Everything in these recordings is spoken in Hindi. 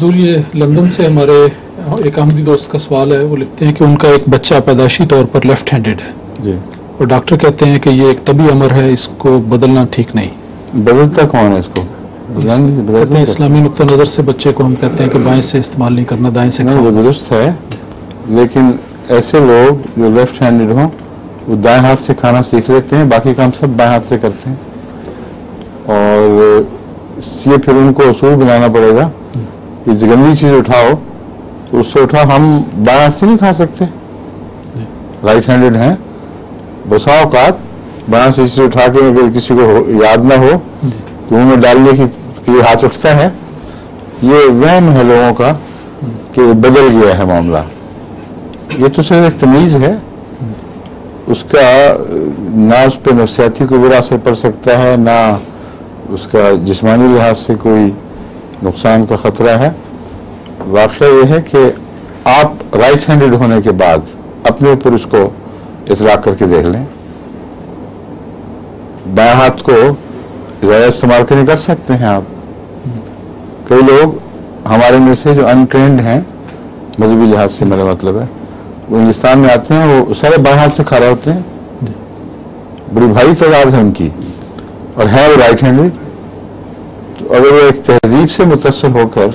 हुजूर, ये लंदन से हमारे एक अहमदी दोस्त का सवाल है। वो लिखते हैं कि उनका एक बच्चा पैदाशी तौर पर लेफ्ट हैंडेड है जी, और डॉक्टर कहते हैं कि ये एक तभी अमर है, इसको बदलना ठीक नहीं। बदलता कौन है इसको? कहते हैं इस्लामी नुक्ता नज़र से बच्चे को हम कहते हैं कि बाएं से इस्तेमाल नहीं करना, दाएं से नहीं, वो दुरुस्त है, लेकिन ऐसे लोग जो लेफ्ट हैंडेड हों वो दाएं हाथ से खाना सीख लेते हैं, बाकी काम सब बाएं हाथ से करते हैं। और ये फिर उनको उसूल बनाना पड़ेगा कि गंदी चीज उठाओ तो उससे उठाओ। हम बाएं हाथ से नहीं खा सकते, राइट हैंडेड हैं, बसा औकात बाएं से चीज उठा के अगर किसी को याद ना हो तो मुंह में डालने की हाथ उठता है। ये वहम है लोगों का कि बदल गया है मामला। ये तो सिर्फ एक तमीज है, उसका ना उस पर नफसियाती कोई बुरा असर पड़ सकता है, ना उसका जिस्मानी लिहाज से कोई नुकसान का खतरा है। वाक़या यह है कि आप राइट हैंडेड होने के बाद अपने ऊपर उसको इतराक करके देख लें। बाएं हाथ को ज़्यादा इस्तेमाल करके कर सकते हैं आप। कई लोग हमारे में से जो अनट्रेंड हैं मजहबी लिहाज से, मेरा मतलब है, वो हिंदुस्तान में आते हैं, वो सारे बाएं हाथ से खा रहे होते हैं, बड़ी भारी तादाद है उनकी, और है वो राइट हैंडेड। तो अगर वो एक तहजीब से मुतअस्सिर होकर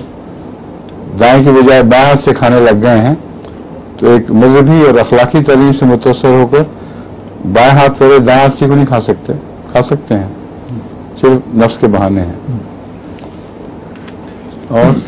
दाएं की बजाय बाएं हाथ से खाने लग गए हैं तो एक मजहबी और अखलाकी तालीम से मुतअस्सिर होकर बाएं हाथ वाले दाएं हाथ से को नहीं खा सकते। खा सकते हैं, सिर्फ नफ्स के बहाने हैं। और